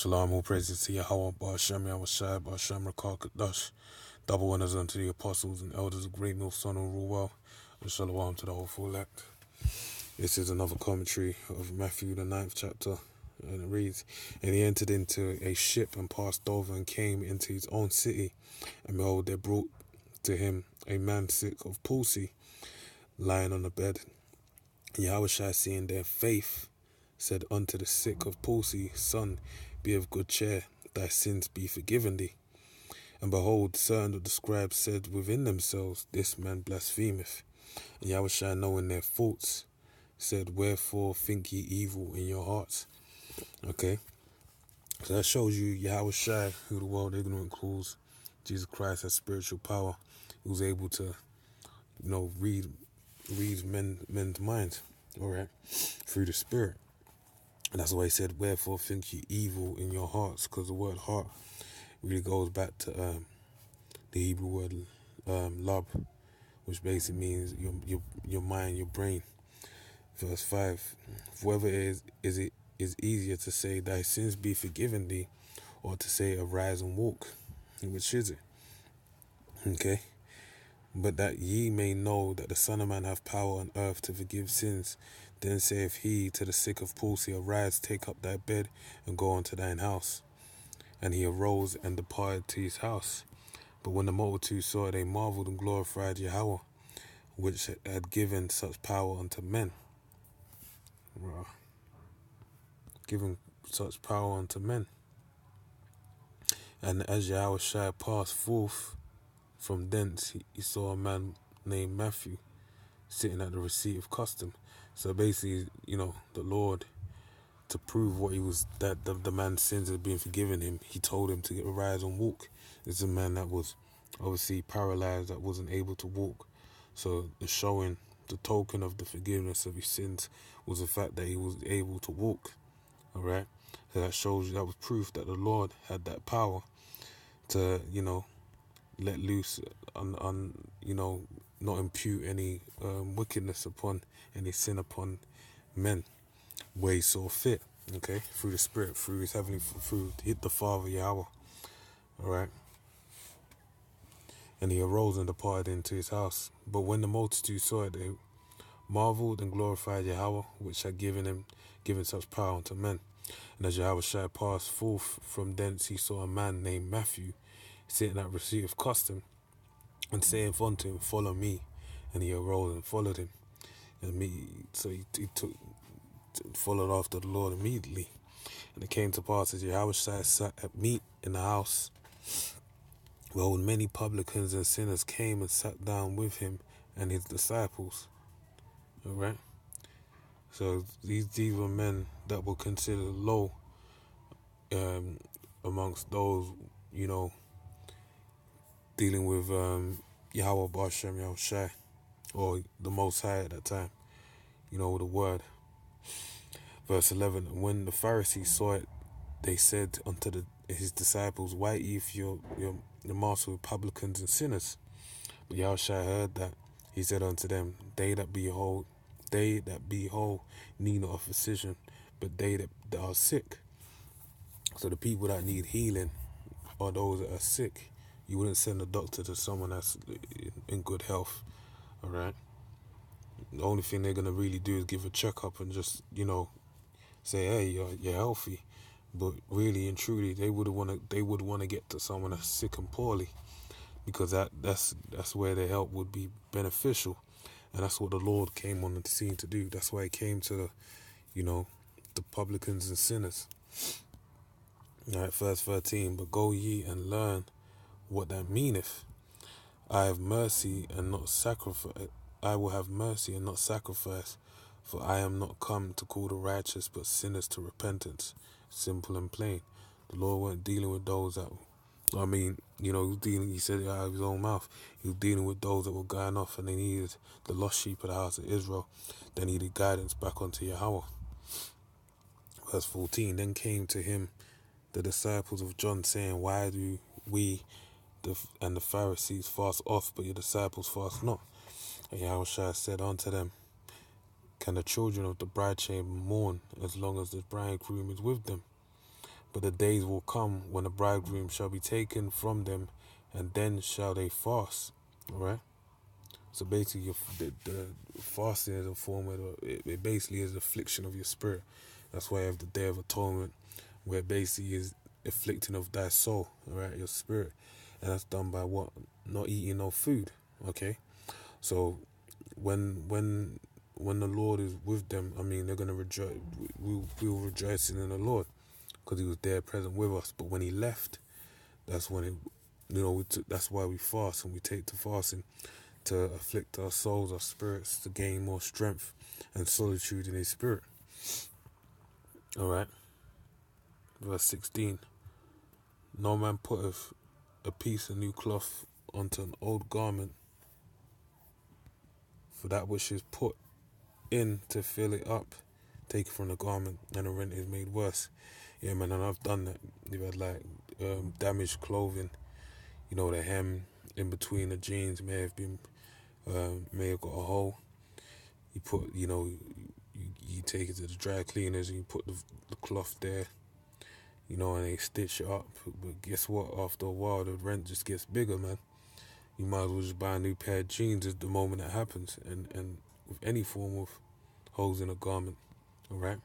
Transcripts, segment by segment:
Shalom, all praises to Yahweh, Ba'ashem, Yahushai, Ba'ashem, Rakal Kadash. Double honors unto the apostles and elders of Great North Son who rule well. And shalom to the whole full elect. This is another commentary of Matthew, the 9th chapter. And it reads, And he entered into a ship and passed over and came into his own city. And behold, they brought to him a man sick of palsy, lying on a bed. And Yahushai, seeing their faith, said unto the sick of palsy, Son, be of good cheer, thy sins be forgiven thee. And behold, certain of the scribes said within themselves, This man blasphemeth. And Yahushua, knowing their faults, said, Wherefore think ye evil in your hearts? Okay, so that shows you Yahushua, who the world ignorant calls Jesus Christ, has spiritual power. He was able to, read men's minds, all right, through the Spirit. And that's why he said, Wherefore think ye evil in your hearts? Because the word heart really goes back to the Hebrew word lab, which basically means your mind, your brain. Verse 5, whether it is easier to say, Thy sins be forgiven thee, or to say, Arise and walk. Which is it? Okay. But that ye may know that the Son of Man hath power on earth to forgive sins, then saith he to the sick of palsy, Arise, take up thy bed, and go unto thine house. And he arose and departed to his house. But when the multitude saw it, they marveled and glorified Yahweh, which had given such power unto men. Given such power unto men. And as Yahushua passed forth from thence, he saw a man named Matthew sitting at the receipt of custom. So basically, the Lord, to prove what he was, that the man's sins had been forgiven him, he told him to arise and walk. This is a man that was obviously paralyzed, that wasn't able to walk. So the token of the forgiveness of his sins was the fact that he was able to walk. All right, so that shows you, that was proof that the Lord had that power to, let loose on not impute any wickedness upon any sin upon men, where he saw fit. Okay, through the Spirit, through his heavenly, through the Father Yahweh. All right. And he arose and departed into his house. But when the multitude saw it, they marveled and glorified Yahweh, which had given such power unto men. And as Yahweh passed forth from thence, he saw a man named Matthew sitting at receipt of custom, and saying unto him, Follow me. And he arose and followed him. So he followed after the Lord immediately. And it came to pass as Yahweh sat at meat in the house, behold, many publicans and sinners came and sat down with him and his disciples. All right. So these were men that were considered low amongst those, dealing with Yahweh Ba'ashem Yahushai, or the Most High at that time, the word. Verse 11, and when the Pharisees saw it, they said unto his disciples, Why eat your master with publicans and sinners? But Yahushua heard that. He said unto them, They that be whole need not a physician, but they that are sick. So the people that need healing are those that are sick. You wouldn't send a doctor to someone that's in good health. All right. The only thing they're gonna really do is give a checkup and just say, hey, you're healthy. But really and truly, they would want to get to someone that's sick and poorly, because that's where their help would be beneficial. And that's what the Lord came on the scene to do. That's why he came to the publicans and sinners. All right, verse 13, but go ye and learn what that meaneth. I have mercy and not sacrifice. I will have mercy and not sacrifice, for I am not come to call the righteous, but sinners to repentance. Simple and plain. The Lord weren't dealing with those that, he said it out of his own mouth. He was dealing with those that were going off, and they needed the lost sheep of the house of Israel. They needed guidance back onto Yahweh. Verse 14, then came to him the disciples of John, saying, Why do we and the Pharisees fast oft, but your disciples fast not? And Yahushua said unto them, Can the children of the bride chamber mourn as long as the bridegroom is with them? But the days will come when the bridegroom shall be taken from them, and then shall they fast. All right. So basically, the fasting is a form of it basically is affliction of your spirit. That's why you have the Day of Atonement, where it basically is afflicting of thy soul, all right, your spirit, and that's done by what? Not eating no food. Okay. So when the Lord is with them, I mean, they're gonna rejoice. We'll rejoicing in the Lord because He was there present with us. But when He left, that's when it, that's why we fast, and we take to fasting to afflict our souls, our spirits, to gain more strength and solitude in His Spirit. All right. Verse 16. No man putteth a piece of new cloth onto an old garment, for that which is put in to fill it up, take it from the garment, and the rent is made worse. Yeah, man, and I've done that. You've had like damaged clothing. The hem in between the jeans may have got a hole. You put, you take it to the dry cleaners and you put the cloth there, and they stitch it up. But guess what? After a while, the rent just gets bigger, man. You might as well just buy a new pair of jeans at the moment that happens, and with any form of holes in a garment, all right?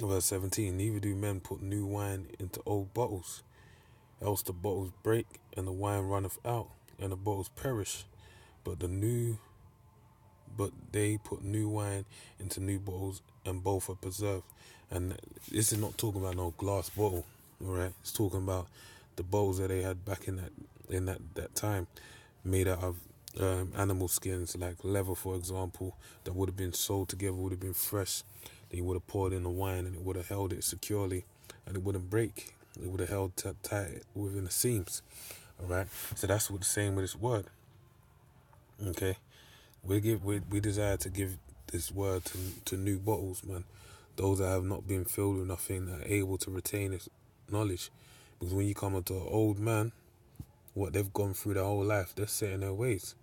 Verse 17, neither do men put new wine into old bottles, else the bottles break, and the wine runneth out, and the bottles perish. But they put new wine into new bottles, and both are preserved. And this is not talking about no glass bottle, all right? It's talking about the bottles that they had back in that time, made out of animal skins, like leather, for example, that would have been sold together, would have been fresh. Then you would have poured in the wine, and it would have held it securely, and it wouldn't break. It would have held tight within the seams, all right? So that's what the same with this word, okay? We desire to give this word to new bottles, man. Those that have not been filled with nothing, that are able to retain this knowledge. Because when you come into an old man, what they've gone through their whole life, they're set in their ways,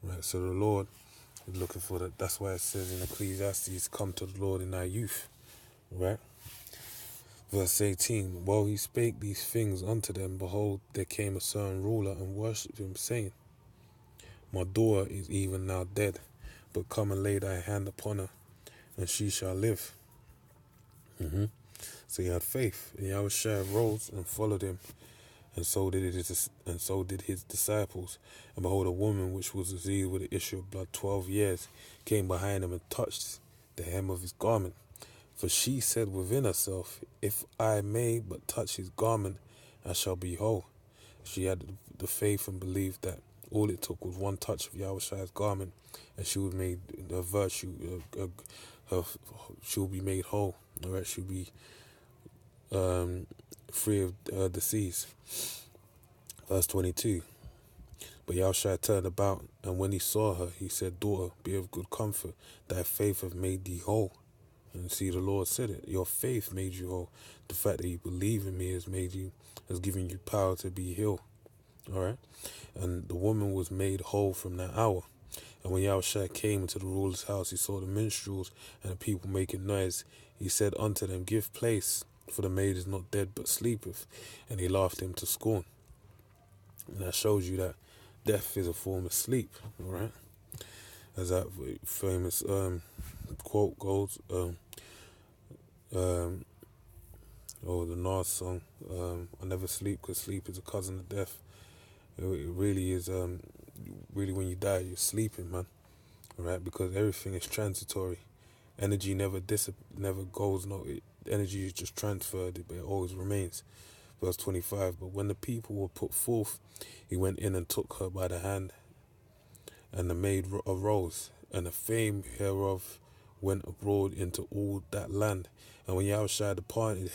right? So the Lord is looking for that. That's why it says in Ecclesiastes, come to the Lord in thy youth, right? Verse 18, while he spake these things unto them, behold, there came a certain ruler and worshipped him, saying, my daughter is even now dead, but come and lay thy hand upon her, and she shall live. So he had faith, and Yahushua rose and followed him, and so did his disciples. And behold, a woman which was diseased with the issue of blood 12 years came behind him and touched the hem of his garment. For she said within herself, if I may but touch his garment, I shall be whole. She had the faith and believed that all it took was one touch of Yahushua's garment, and she was made a virtue. She will be made whole. All right, she'll be free of disease. Verse 22. But Yahushua turned about, and when he saw her, he said, daughter, be of good comfort. Thy faith hath made thee whole. And see, the Lord said it. Your faith made you whole. The fact that you believe in me has given you power to be healed. All right. And the woman was made whole from that hour. And when Yahushua came into the ruler's house, he saw the minstrels and the people making noise. He said unto them, give place, for the maid is not dead but sleepeth. And he laughed him to scorn. And that shows you that death is a form of sleep. All right. As that famous quote goes, the Nas song, I never sleep because sleep is a cousin of death. It really is, really when you die, you're sleeping, man. Alright, because everything is transitory. Energy never goes, energy is just transferred, but it always remains. Verse 25, but when the people were put forth, he went in and took her by the hand, and the maid arose, and the fame hereof went abroad into all that land. And when Yahushua departed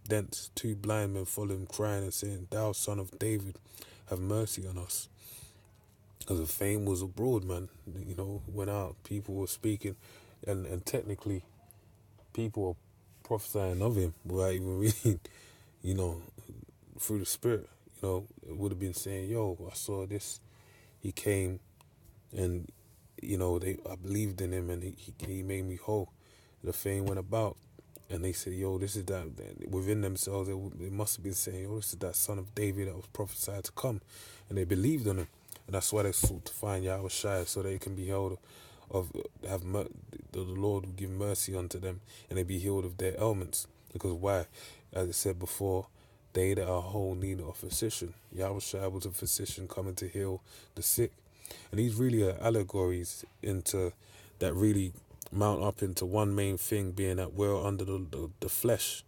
thence 2 blind men followed him, crying and saying, thou son of David, have mercy on us. Because the fame was abroad, man. Went out, people were speaking, and technically, people were prophesying of him without even reading, through the Spirit. It would have been saying, yo, I saw this. He came, and, I believed in him, and he made me whole. The fame went about, And they said, yo, this is that, within themselves, they must have been saying, yo, this is that son of David that was prophesied to come. And they believed on him. And that's why they sought to find Yahweh Shai, so they can be held of, the Lord will give mercy unto them, and they be healed of their ailments. Because why? As I said before, they that are whole need a physician. Yahweh Shai was a physician coming to heal the sick. And these really are allegories into that really mount up into one main thing, being that we're under the flesh.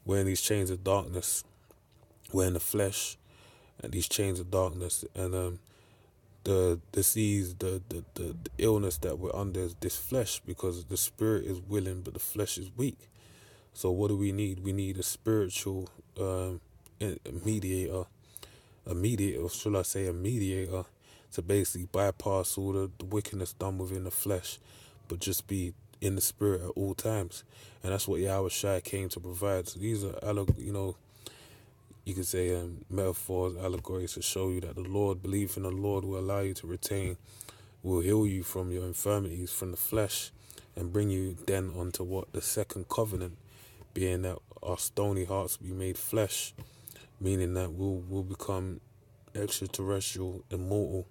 We're in these chains of darkness. We're in the flesh and these chains of darkness. And the disease, the illness that we're under is this flesh, because the spirit is willing but the flesh is weak. So what do we need? We need a spiritual mediator, or should I say a mediator, to basically bypass all the wickedness done within the flesh, but just be in the spirit at all times. And that's what Yahweh Shai came to provide. So these are, you could say metaphors, allegories to show you that the Lord, belief in the Lord will allow you to retain, will heal you from your infirmities, from the flesh, and bring you then onto what the second covenant, being that our stony hearts will be made flesh, meaning that we'll become extraterrestrial, immortal,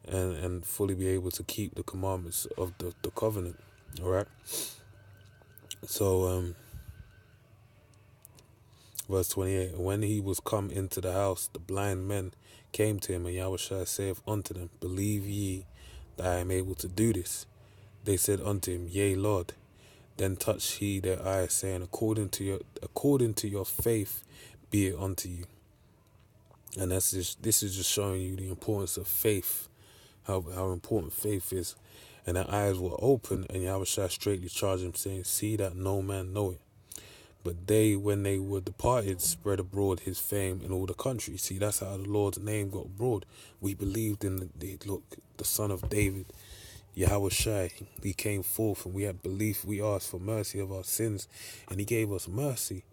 and fully be able to keep the commandments of the covenant. All right. So verse 28, when he was come into the house, the blind men came to him, and Yahushua saith unto them, believe ye that I am able to do this? They said unto him, yea, Lord. Then touched he their eyes, saying, according to your faith be it unto you. And this is just showing you the importance of faith, how important faith is. And their eyes were open, and Yahushua straightly charged him, saying, see that no man know it. But they, when they were departed, spread abroad his fame in all the country. See, that's how the Lord's name got abroad. We believed in the son of David, Yahweh Shai. He came forth, and we had belief. We asked for mercy of our sins, and he gave us mercy.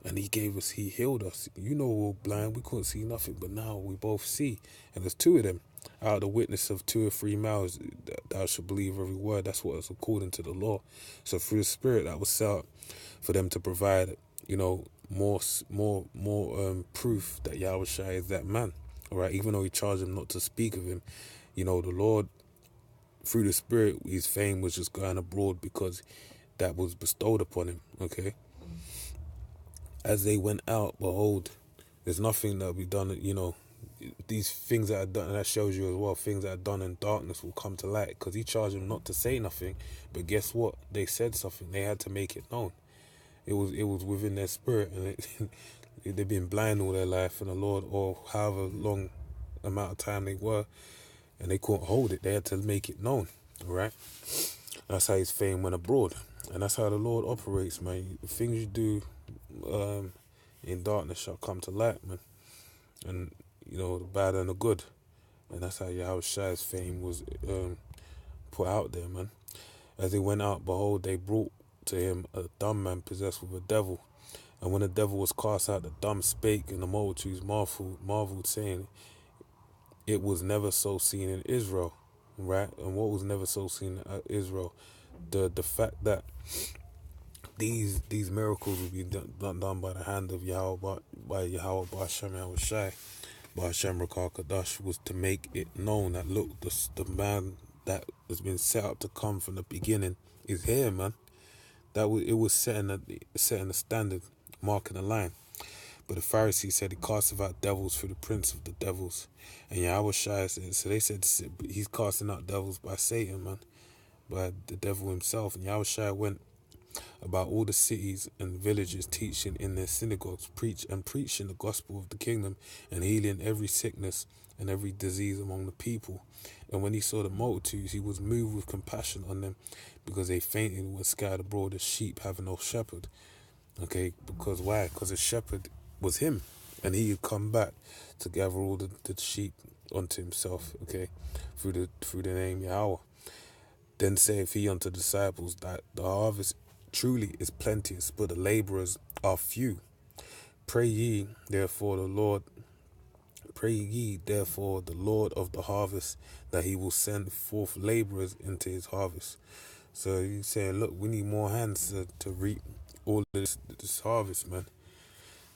And he healed us. You know, we were blind, we couldn't see nothing, but now we both see. And there's two of them. Out of the witness of 2 or 3 mouths, thou shalt believe every word. That's what is according to the law. So through the Spirit, that was set up for them to provide, more proof that Yahweh Shai is that man. All right, even though he charged them not to speak of him, the Lord, through the Spirit, his fame was just going abroad because that was bestowed upon him. Okay. As they went out, behold, there's nothing that we done, these things that are done, and that shows you as well, things that are done in darkness will come to light, because he charged them not to say nothing, but guess what? They said something. They had to make it known. It was within their spirit, and they've been blind all their life, and the Lord, or however long amount of time they were, and they couldn't hold it. They had to make it known, all right? That's how his fame went abroad, and that's how the Lord operates, man. The things you do in darkness shall come to light, man. And the bad and the good. And that's how Yahweh Shai's fame was put out there, man. As they went out, behold, they brought to him a dumb man possessed with a devil. And when the devil was cast out, the dumb spake, and the multitudes marveled, saying, it was never so seen in Israel. Right? And what was never so seen in Israel? The fact that these miracles will be done by the hand of Yahweh, by Yahweh Ba'ashem Yahweh Shai, Ba'ashem Rakal Kadash, was to make it known that, look, the man that has been set up to come from the beginning is here, man. It was setting the standard, marking the line. But the Pharisees said he casteth out devils through the prince of the devils. And Yahweh Shai said, so they said he's casting out devils by Satan, man, by the devil himself. And Yahweh Shai went about all the cities and villages, teaching in their synagogues, preaching the gospel of the kingdom, and healing every sickness and every disease among the people. And when he saw the multitudes, he was moved with compassion on them, because they fainted and were scattered abroad as sheep having no shepherd. Okay, because why? Because the shepherd was him, and he had come back to gather all the sheep unto himself. Okay, through the name Yahweh. Then saith he unto the disciples, that the harvest truly is plenteous, but the laborers are few. Pray ye therefore the Lord of the harvest, that he will send forth laborers into his harvest. So he's saying, look, we need more hands to reap all of this harvest, man,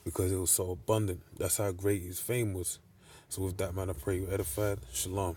because it was so abundant. That's how great his fame was. So with that, man, I pray you edified. Shalom.